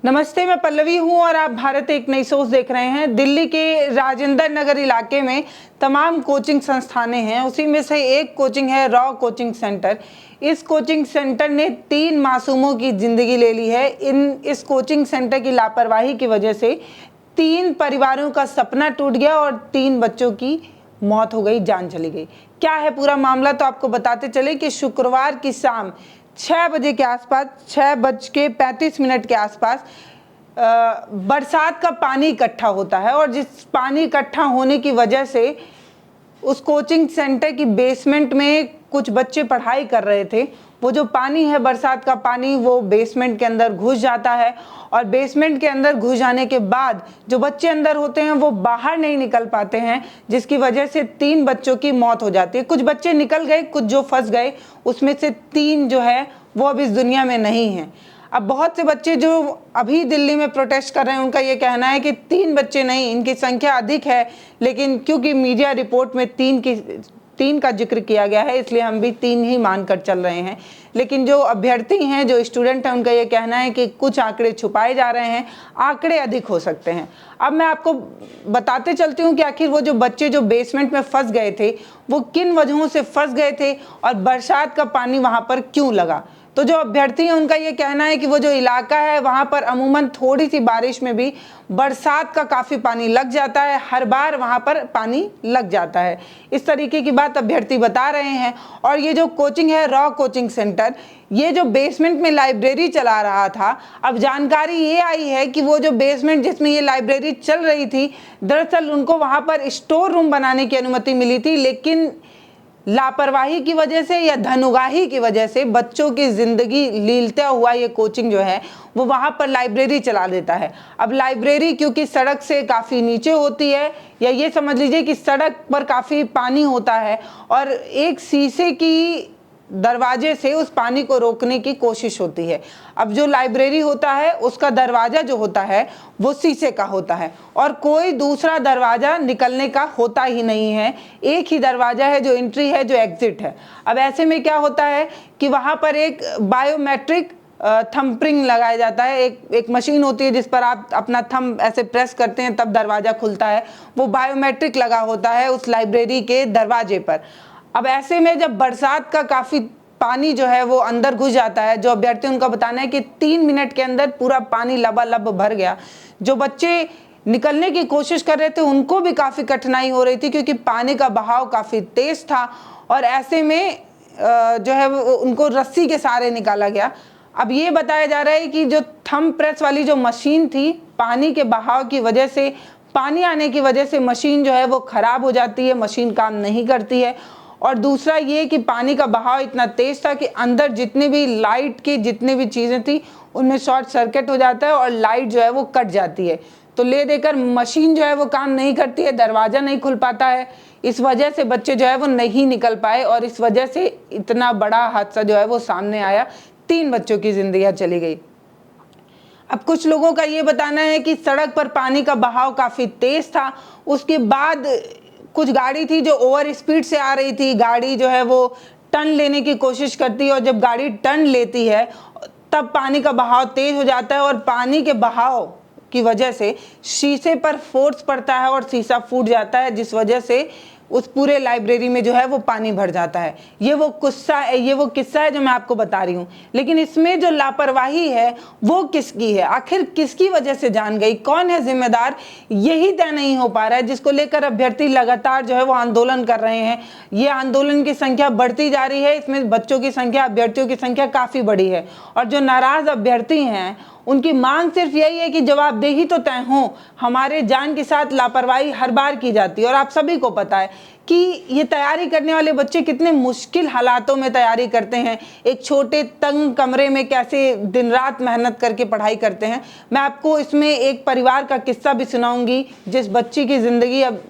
नमस्ते, मैं पल्लवी हूं और आप भारत एक नई सोच देख रहे हैं। दिल्ली के राजेंद्र नगर इलाके में तमाम कोचिंग संस्थानें हैं, उसी में से एक कोचिंग है रॉ कोचिंग सेंटर। इस कोचिंग सेंटर ने 3 मासूमों की ज़िंदगी ले ली है। इस कोचिंग सेंटर की लापरवाही की वजह से 3 परिवारों का सपना टूट गया और 3 बच्चों की मौत हो गई, जान चली गई। क्या है पूरा मामला, तो आपको बताते चले कि शुक्रवार की शाम 6 बजे के आसपास, 6:35 के आसपास बरसात का पानी इकट्ठा होता है और जिस पानी इकट्ठा होने की वजह से उस कोचिंग सेंटर की बेसमेंट में कुछ बच्चे पढ़ाई कर रहे थे। वो जो पानी है, बरसात का पानी, वो बेसमेंट के अंदर घुस जाता है और बेसमेंट के अंदर घुस जाने के बाद जो बच्चे अंदर होते हैं वो बाहर नहीं निकल पाते हैं, जिसकी वजह से 3 बच्चों की मौत हो जाती है। कुछ बच्चे निकल गए, कुछ जो फंस गए, उसमें से 3 जो है वो अब इस दुनिया में नहीं हैं। अब बहुत से बच्चे जो अभी दिल्ली में प्रोटेस्ट कर रहे हैं, उनका ये कहना है कि 3 बच्चे नहीं, इनकी संख्या अधिक है, लेकिन क्योंकि मीडिया रिपोर्ट में 3 का जिक्र किया गया है, इसलिए हम भी 3 ही मानकर चल रहे हैं। लेकिन जो अभ्यर्थी हैं, जो स्टूडेंट हैं, उनका ये कहना है कि कुछ आंकड़े छुपाए जा रहे हैं, आंकड़े अधिक हो सकते हैं। अब मैं आपको बताते चलती हूँ कि आखिर वो जो बच्चे जो बेसमेंट में फंस गए थे, वो किन वजहों से फंस गए थे और बरसात का पानी वहाँ पर क्यों लगा। तो जो अभ्यर्थी हैं, उनका ये कहना है कि वो जो इलाका है, वहाँ पर अमूमन थोड़ी सी बारिश में भी बरसात का काफ़ी पानी लग जाता है, हर बार वहाँ पर पानी लग जाता है। इस तरीके की बात अभ्यर्थी बता रहे हैं। और ये जो कोचिंग है रॉ कोचिंग सेंटर, ये जो बेसमेंट में लाइब्रेरी चला रहा था, अब जानकारी ये आई है कि वो जो बेसमेंट जिसमें ये लाइब्रेरी चल रही थी, दरअसल उनको वहाँ पर स्टोर रूम बनाने की अनुमति मिली थी, लेकिन लापरवाही की वजह से या धनुगाही की वजह से बच्चों की ज़िंदगी लीलता हुआ ये कोचिंग जो है वो वहाँ पर लाइब्रेरी चला देता है। अब लाइब्रेरी क्योंकि सड़क से काफ़ी नीचे होती है, या ये समझ लीजिए कि सड़क पर काफ़ी पानी होता है और एक शीशे की दरवाजे से उस पानी को रोकने की कोशिश होती है। अब जो लाइब्रेरी होता है, उसका दरवाज़ा जो होता है वो शीशे का होता है और कोई दूसरा दरवाज़ा निकलने का होता ही नहीं है। एक ही दरवाज़ा है जो एंट्री है, जो एग्ज़िट है। अब ऐसे में क्या होता है कि वहाँ पर एक बायोमेट्रिक थंबप्रिंट लगाया जाता है। एक मशीन होती है जिस पर आप अपना थंब ऐसे प्रेस करते हैं, तब दरवाज़ा खुलता है। वो बायोमेट्रिक लगा होता है उस लाइब्रेरी के दरवाजे पर। अब ऐसे में जब बरसात का काफ़ी पानी जो है वो अंदर घुस जाता है, जो अभ्यर्थी, उनका बताना है कि 3 मिनट के अंदर पूरा पानी लबालब भर गया। जो बच्चे निकलने की कोशिश कर रहे थे, उनको भी काफ़ी कठिनाई हो रही थी क्योंकि पानी का बहाव काफ़ी तेज़ था और ऐसे में जो है वो उनको रस्सी के सहारे निकाला गया। अब ये बताया जा रहा है कि जो थंब प्रेस वाली जो मशीन थी, पानी के बहाव की वजह से, पानी आने की वजह से मशीन जो है वो ख़राब हो जाती है, मशीन काम नहीं करती है। और दूसरा ये कि पानी का बहाव इतना तेज़ था कि अंदर जितने भी लाइट की जितनी भी चीज़ें थी, उनमें शॉर्ट सर्किट हो जाता है और लाइट जो है वो कट जाती है। तो ले देकर मशीन जो है वो काम नहीं करती है, दरवाज़ा नहीं खुल पाता है। इस वजह से बच्चे जो है वो नहीं निकल पाए और इस वजह से इतना बड़ा हादसा जो है वो सामने आया। 3 बच्चों की ज़िंदगियाँ चली गई। अब कुछ लोगों का ये बताना है कि सड़क पर पानी का बहाव काफ़ी तेज़ था, उसके बाद कुछ गाड़ी थी जो ओवर स्पीड से आ रही थी। गाड़ी जो है वो टर्न लेने की कोशिश करती है और जब गाड़ी टर्न लेती है तब पानी का बहाव तेज़ हो जाता है और पानी के बहाव की वजह से शीशे पर फोर्स पड़ता है और शीशा फूट जाता है, जिस वजह से उस पूरे लाइब्रेरी में जो है वो पानी भर जाता है। ये वो किस्सा है जो मैं आपको बता रही हूँ। लेकिन इसमें जो लापरवाही है वो किसकी है, आखिर किसकी वजह से जान गई, कौन है जिम्मेदार, यही तय नहीं हो पा रहा है, जिसको लेकर अभ्यर्थी लगातार जो है वो आंदोलन कर रहे हैं। ये आंदोलन की संख्या बढ़ती जा रही है, इसमें बच्चों की संख्या, अभ्यर्थियों की संख्या काफ़ी बड़ी है और जो नाराज़ अभ्यर्थी हैं उनकी मांग सिर्फ यही है कि जवाबदेही तो तय हो। हमारे जान के साथ लापरवाही हर बार की जाती है और आप सभी को पता है कि ये तैयारी करने वाले बच्चे कितने मुश्किल हालातों में तैयारी करते हैं, एक छोटे तंग कमरे में कैसे दिन रात मेहनत करके पढ़ाई करते हैं। मैं आपको इसमें एक परिवार का किस्सा भी सुनाऊंगी जिस बच्ची की ज़िंदगी अब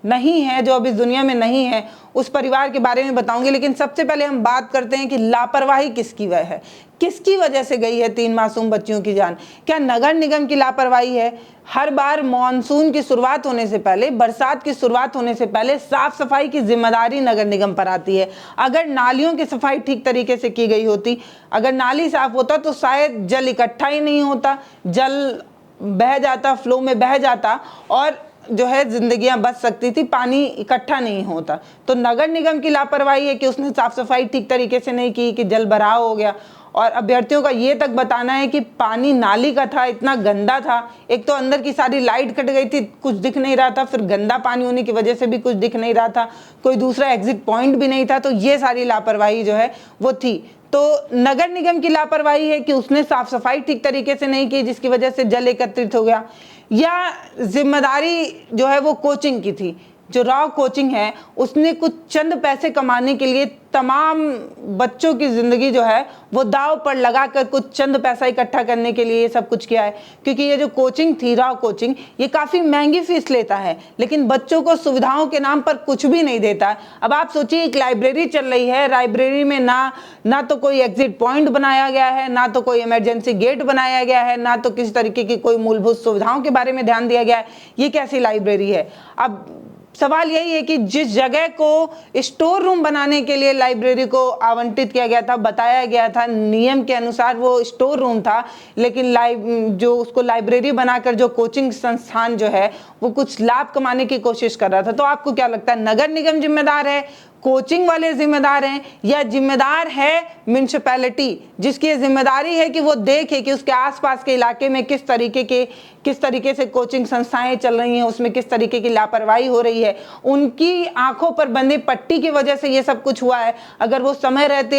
नहीं है, जो अब इस दुनिया में नहीं है, उस परिवार के बारे में बताऊंगी। लेकिन सबसे पहले हम बात करते हैं कि लापरवाही किसकी वजह है, किसकी वजह से गई है 3 मासूम बच्चियों की जान। क्या नगर निगम की लापरवाही है? हर बार मॉनसून की शुरुआत होने से पहले, बरसात की शुरुआत होने से पहले साफ सफाई की जिम्मेदारी नगर निगम पर आती है। अगर नालियों की सफाई ठीक तरीके से की गई होती, अगर नाली साफ होता तो शायद जल इकट्ठा ही नहीं होता, जल बह जाता, फ्लो में बह जाता और जो है जिंदगियां बच सकती थी, पानी इकट्ठा नहीं होता। तो नगर निगम की लापरवाही है कि उसने साफ सफाई ठीक तरीके से नहीं की, कि जल भराव हो गया। और अभ्यर्थियों का ये तक बताना है कि पानी नाली का था, इतना गंदा था, एक तो अंदर की सारी लाइट कट गई थी, कुछ दिख नहीं रहा था, फिर गंदा पानी होने की वजह से भी कुछ दिख नहीं रहा था, कोई दूसरा एग्जिट पॉइंट भी नहीं था। तो ये सारी लापरवाही जो है वो थी। तो नगर निगम की लापरवाही है कि उसने साफ सफाई ठीक तरीके से नहीं की, जिसकी वजह से जल एकत्रित हो गया। या जिम्मेदारी जो है वो कोचिंग की थी, जो रॉ कोचिंग है उसने कुछ चंद पैसे कमाने के लिए तमाम बच्चों की ज़िंदगी जो है वो दाव पर लगाकर कुछ चंद पैसा इकट्ठा करने के लिए ये सब कुछ किया है। क्योंकि ये जो कोचिंग थी, रॉ कोचिंग, ये काफ़ी महंगी फीस लेता है, लेकिन बच्चों को सुविधाओं के नाम पर कुछ भी नहीं देता है। अब आप सोचिए, एक लाइब्रेरी चल रही है, लाइब्रेरी में ना तो कोई एग्जिट पॉइंट बनाया गया है, ना तो कोई इमरजेंसी गेट बनाया गया है, ना तो किसी तरीके की कोई मूलभूत सुविधाओं के बारे में ध्यान दिया गया है। ये कैसी लाइब्रेरी है? अब सवाल यही है कि जिस जगह को स्टोर रूम बनाने के लिए लाइब्रेरी को आवंटित किया गया था, बताया गया था, नियम के अनुसार वो स्टोर रूम था, लेकिन जो उसको लाइब्रेरी बनाकर जो कोचिंग संस्थान जो है वो कुछ लाभ कमाने की कोशिश कर रहा था। तो आपको क्या लगता है, नगर निगम जिम्मेदार है, कोचिंग वाले जिम्मेदार हैं, या जिम्मेदार है म्यूनिसिपैलिटी, जिसकी ये जिम्मेदारी है कि वो देखे कि उसके आसपास के इलाके में किस तरीके से कोचिंग संस्थाएं चल रही हैं, उसमें किस तरीके की लापरवाही हो रही है। उनकी आंखों पर बंधी पट्टी की वजह से ये सब कुछ हुआ है। अगर वो समय रहते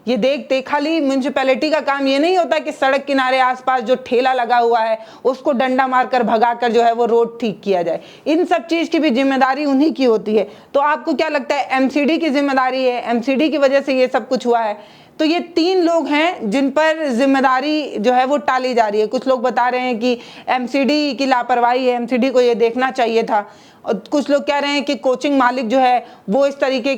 ये देखते, खाली म्यूनिसिपैलिटी का काम ये नहीं होता कि सड़क किनारे आसपास जो ठेला लगा हुआ है उसको डंडा मारकर भगाकर जो है वो रोड ठीक किया जाए, इन सब चीज की भी जिम्मेदारी उन्हीं की होती है। तो आपको क्या लगता है, एमसीडी की जिम्मेदारी है, एमसीडी की वजह से ये सब कुछ हुआ है? तो ये 3 लोग हैं जिन पर जिम्मेदारी जो है वो टाली जा रही है। कुछ लोग बता रहे हैं कि एमसीडी की लापरवाही है, एमसीडी को ये देखना चाहिए था, और कुछ लोग कह रहे हैं कि कोचिंग मालिक जो है वो इस तरीके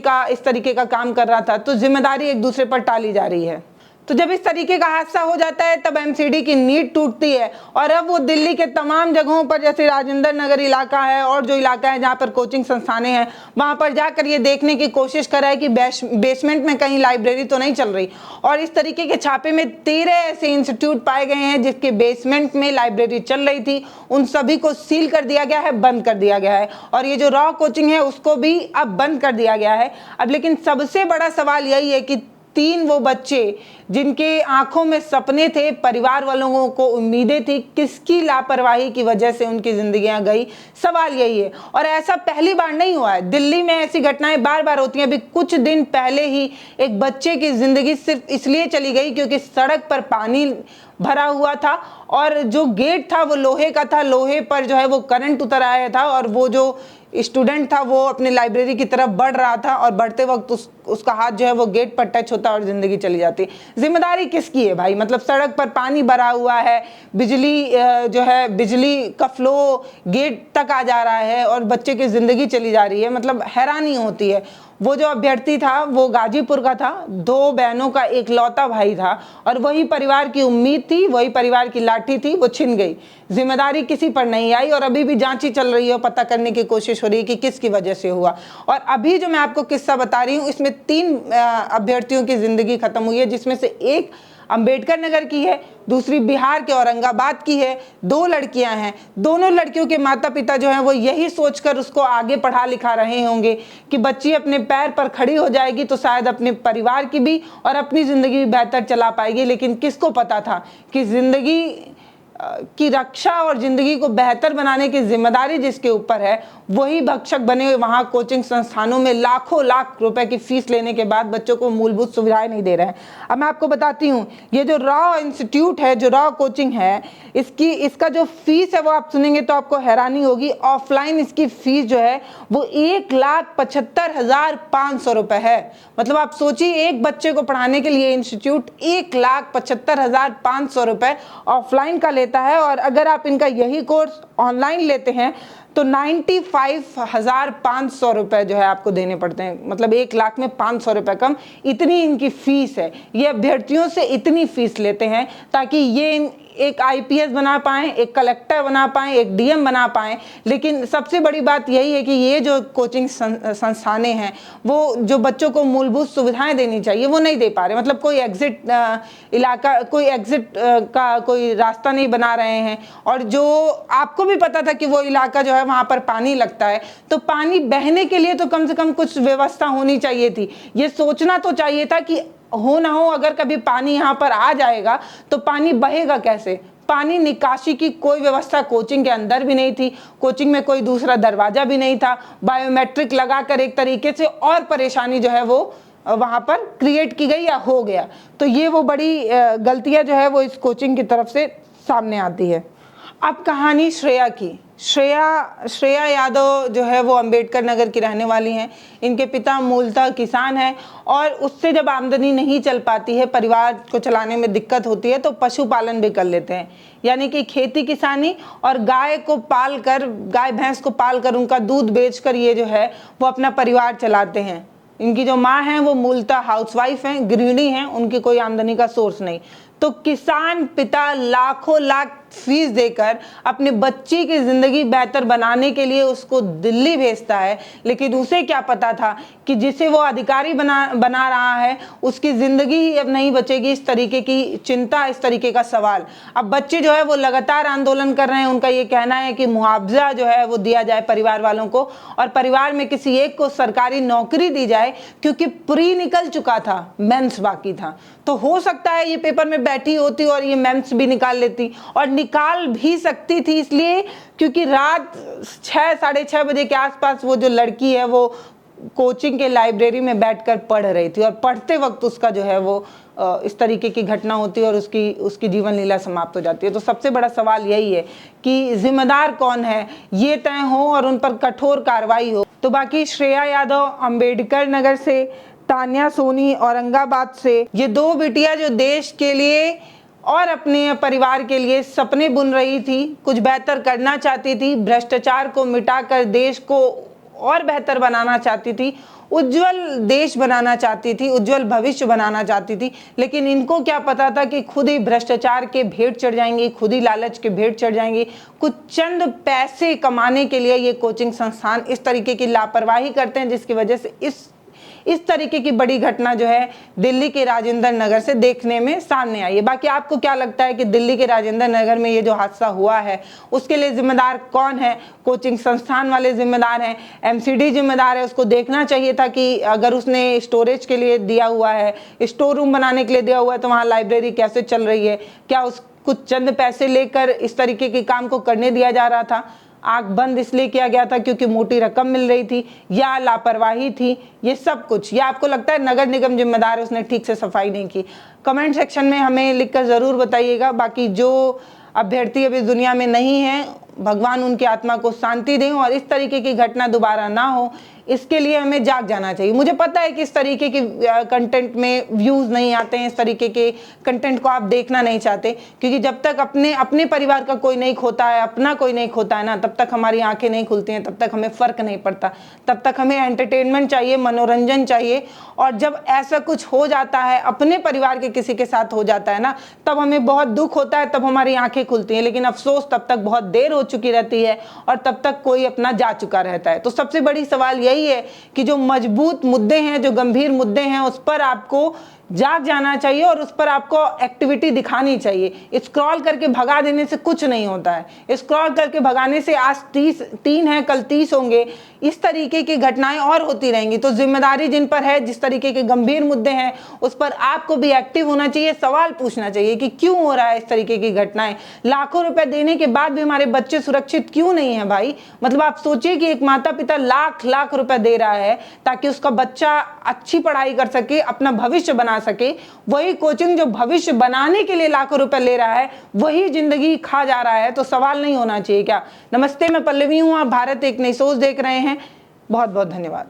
का काम कर रहा था। तो जिम्मेदारी एक दूसरे पर टाली जा रही है। तो जब इस तरीके का हादसा हो जाता है तब एमसीडी की नींव टूटती है, और अब वो दिल्ली के तमाम जगहों पर, जैसे राजेंद्र नगर इलाका है और जो इलाका है जहाँ पर कोचिंग संस्थानें हैं, वहाँ पर जाकर ये देखने की कोशिश कर रहा है कि बेसमेंट में कहीं लाइब्रेरी तो नहीं चल रही। और इस तरीके के छापे में 13 ऐसे इंस्टीट्यूट पाए गए हैं जिसके बेसमेंट में लाइब्रेरी चल रही थी। उन सभी को सील कर दिया गया है, बंद कर दिया गया है, और ये जो रॉ कोचिंग है उसको भी अब बंद कर दिया गया है। अब लेकिन सबसे बड़ा सवाल यही है कि 3 वो बच्चे जिनके आंखों में सपने थे, परिवार वालों को उम्मीदें थी, किसकी लापरवाही की वजह से उनकी जिंदगियां गई? सवाल यही है। और ऐसा पहली बार नहीं हुआ है, दिल्ली में ऐसी घटनाएं बार बार होती हैं। अभी कुछ दिन पहले ही एक बच्चे की जिंदगी सिर्फ इसलिए चली गई क्योंकि सड़क पर पानी भरा हुआ था और जो गेट था वो लोहे का था, लोहे पर जो है वो करंट उतर आया था, और वो जो स्टूडेंट था वो अपने लाइब्रेरी की तरफ बढ़ रहा था, और बढ़ते वक्त उसका हाथ जो है वो गेट पर टच होता और जिंदगी चली जाती। जिम्मेदारी किसकी है भाई? मतलब सड़क पर पानी भरा हुआ है, बिजली का फ्लो गेट तक आ जा रहा है और बच्चे की जिंदगी चली जा रही है। मतलब हैरानी होती है। वो जो अभ्यर्थी था वो गाजीपुर का था, 2 बहनों का एकलौता भाई था, और वही परिवार की उम्मीद थी, वही परिवार की लाठी थी, वो छिन गई। जिम्मेदारी किसी पर नहीं आई, और अभी भी जांच ही चल रही है, पता करने की कोशिश हो रही है कि किसकी वजह से हुआ। और अभी जो मैं आपको किस्सा बता रही हूँ इसमें 3 अभ्यर्थियों की जिंदगी खत्म हुई है, जिसमें से एक अंबेडकर नगर की है, दूसरी बिहार के औरंगाबाद की है। 2 लड़कियां हैं, दोनों लड़कियों के माता पिता जो हैं वो यही सोचकर उसको आगे पढ़ा लिखा रहे होंगे कि बच्ची अपने पैर पर खड़ी हो जाएगी तो शायद अपने परिवार की भी और अपनी ज़िंदगी भी बेहतर चला पाएगी। लेकिन किसको पता था कि ज़िंदगी की रक्षा और ज़िंदगी को बेहतर बनाने की जिम्मेदारी जिसके ऊपर है वही भक्षक बने हुए वहाँ कोचिंग संस्थानों में लाखों लाख रुपए की फीस लेने के बाद बच्चों को मूलभूत सुविधाएं नहीं दे रहे हैं। अब मैं आपको बताती हूँ, ये जो रॉ इंस्टीट्यूट है, जो रॉ कोचिंग है, इसका जो फीस है वो आप सुनेंगे तो आपको हैरानी होगी। ऑफलाइन इसकी फीस जो है वो 1,75,500 रुपए है। मतलब आप सोचिए, एक बच्चे को पढ़ाने के लिए इंस्टीट्यूट 1,75,500 रुपए ऑफलाइन का लेता लेता है। और अगर आप इनका यही कोर्स ऑनलाइन लेते हैं तो 95,500 रुपये जो है आपको देने पड़ते हैं, मतलब 1 लाख में 500 रुपये कम, इतनी इनकी फ़ीस है। ये अभ्यर्थियों से इतनी फ़ीस लेते हैं ताकि ये एक IPS बना पाएँ, एक कलेक्टर बना पाएँ, एक DM बना पाएँ। लेकिन सबसे बड़ी बात यही है कि ये जो कोचिंग संस्थानें हैं वो जो बच्चों को मूलभूत सुविधाएं देनी चाहिए वो नहीं दे पा रहे। मतलब कोई एग्ज़िट का कोई रास्ता नहीं बना रहे हैं। और जो आपको भी पता था कि वो इलाका जो है वहाँ पर पानी लगता है, तो पानी बहने के लिए तो कम से कम कुछ व्यवस्था होनी चाहिए थी। ये सोचना तो चाहिए था कि हो ना हो अगर कभी पानी यहाँ पर आ जाएगा तो पानी बहेगा कैसे। पानी निकासी की कोई व्यवस्था कोचिंग के अंदर भी नहीं थी, कोचिंग में कोई दूसरा दरवाजा भी नहीं था। बायोमेट्रिक लगाकर एक तरीके से और परेशानी जो है वो वहाँ पर क्रिएट की गई या हो गया। तो ये वो बड़ी गलतियाँ जो है वो इस कोचिंग की तरफ से सामने आती है। अब कहानी श्रेया की। श्रेया यादव जो है वो अंबेडकर नगर की रहने वाली हैं। इनके पिता मूलतः किसान हैं और उससे जब आमदनी नहीं चल पाती है, परिवार को चलाने में दिक्कत होती है, तो पशुपालन भी कर लेते हैं। यानी कि खेती किसानी और गाय भैंस को पाल कर उनका दूध बेचकर ये जो है वो अपना परिवार चलाते हैं। इनकी जो माँ हैं वो मूलतः हाउसवाइफ हैं, गृहिणी हैं, उनकी कोई आमदनी का सोर्स नहीं। तो किसान पिता लाखों लाख फीस देकर अपने बच्ची की ज़िंदगी बेहतर बनाने के लिए उसको दिल्ली भेजता है। लेकिन उसे क्या पता था कि जिसे वो अधिकारी बना रहा है उसकी ज़िंदगी ही अब नहीं बचेगी। इस तरीके की चिंता, इस तरीके का सवाल। अब बच्चे जो है वो लगातार आंदोलन कर रहे हैं। उनका ये कहना है कि मुआवजा जो है वो दिया जाए परिवार वालों को और परिवार में किसी एक को सरकारी नौकरी दी जाए, क्योंकि प्री निकल चुका था, मेंस बाकी था। तो हो सकता है ये पेपर में बैठी होती और ये मेंस भी निकाल लेती, और निकाल भी सकती थी इसलिए क्योंकि रात 6 साढ़े 6 बजे के आसपास वो जो लड़की है वो कोचिंग के लाइब्रेरी में बैठकर पढ़ रही थी और पढ़ते वक्त उसका जो है वो इस तरीके की घटना होती है और उसकी जीवन लीला समाप्त हो जाती है। तो सबसे बड़ा सवाल यही है कि जिम्मेदार कौन है, ये तय हो और उन पर कठोर कार्रवाई हो। तो बाकी श्रेया यादव अम्बेडकर नगर से, तान्या सोनी औरंगाबाद से, ये 2 बिटिया जो देश के लिए और अपने परिवार के लिए सपने बुन रही थी, कुछ बेहतर करना चाहती थी, भ्रष्टाचार को मिटाकर देश को और बेहतर बनाना चाहती थी, उज्जवल देश बनाना चाहती थी, उज्जवल भविष्य बनाना चाहती थी। लेकिन इनको क्या पता था कि खुद ही भ्रष्टाचार के भेंट चढ़ जाएंगी, खुद ही लालच के भेंट चढ़ जाएंगी। कुछ चंद पैसे कमाने के लिए ये कोचिंग संस्थान इस तरीके की लापरवाही करते हैं, जिसकी वजह से इस तरीके की बड़ी घटना जो है दिल्ली के राजेंद्र नगर से देखने में सामने आई है। बाकी आपको क्या लगता है कि दिल्ली के राजेंद्र नगर में ये जो हादसा हुआ है उसके लिए जिम्मेदार कौन है? कोचिंग संस्थान वाले जिम्मेदार हैं, MCD जिम्मेदार है? उसको देखना चाहिए था कि अगर उसने स्टोरेज के लिए दिया हुआ है, स्टोर रूम बनाने के लिए दिया हुआ है, तो वहाँ लाइब्रेरी कैसे चल रही है? क्या उस कुछ चंद पैसे लेकर इस तरीके के काम को करने दिया जा रहा था? आंख बंद इसलिए किया गया था क्योंकि मोटी रकम मिल रही थी, या लापरवाही थी? ये सब कुछ, या आपको लगता है नगर निगम जिम्मेदार है, उसने ठीक से सफाई नहीं की? कमेंट सेक्शन में हमें लिखकर ज़रूर बताइएगा। बाकी जो अभ्यर्थी अभी दुनिया में नहीं है, भगवान उनकी आत्मा को शांति दें और इस तरीके की घटना दोबारा ना हो, इसके लिए हमें जाग जाना चाहिए। मुझे पता है कि इस तरीके के कंटेंट में व्यूज़ नहीं आते हैं, इस तरीके के कंटेंट को आप देखना नहीं चाहते, क्योंकि जब तक अपने परिवार का कोई नहीं खोता है, अपना कोई नहीं खोता है ना, तब तक हमारी आंखें नहीं खुलती हैं, तब तक हमें फ़र्क नहीं पड़ता, तब तक हमें एंटरटेनमेंट चाहिए, मनोरंजन चाहिए। और जब ऐसा कुछ हो जाता है, अपने परिवार के किसी के साथ हो जाता है ना, तब हमें बहुत दुख होता है, तब हमारी आंखें खुलती हैं। लेकिन अफसोस तब तक बहुत देर हो चुकी रहती है और तब तक कोई अपना जा चुका रहता है। तो सबसे बड़ी सवाल यही है कि जो मजबूत मुद्दे हैं, जो गंभीर मुद्दे हैं, उस पर आपको जाग जाना चाहिए और उस पर आपको एक्टिविटी दिखानी चाहिए। स्क्रॉल करके भगा देने से कुछ नहीं होता है। स्क्रॉल करके भगाने से आज 3 है, कल 30 होंगे, इस तरीके की घटनाएं और होती रहेंगी। तो जिम्मेदारी जिन पर है, जिस तरीके के गंभीर मुद्दे हैं, उस पर आपको भी एक्टिव होना चाहिए, सवाल पूछना चाहिए कि क्यों हो रहा है इस तरीके की घटनाएं। लाखों रुपए देने के बाद भी हमारे बच्चे सुरक्षित क्यों नहीं है भाई? मतलब आप सोचिए कि एक माता पिता लाख रुपए दे रहा है ताकि उसका बच्चा अच्छी पढ़ाई कर सके, अपना भविष्य बना सके। वही कोचिंग जो भविष्य बनाने के लिए लाखों रुपए ले रहा है, वही जिंदगी खा जा रहा है। तो सवाल नहीं होना चाहिए क्या? नमस्ते, मैं पल्लवी हूं, आप भारत एक नई सोच देख रहे हैं। बहुत बहुत धन्यवाद।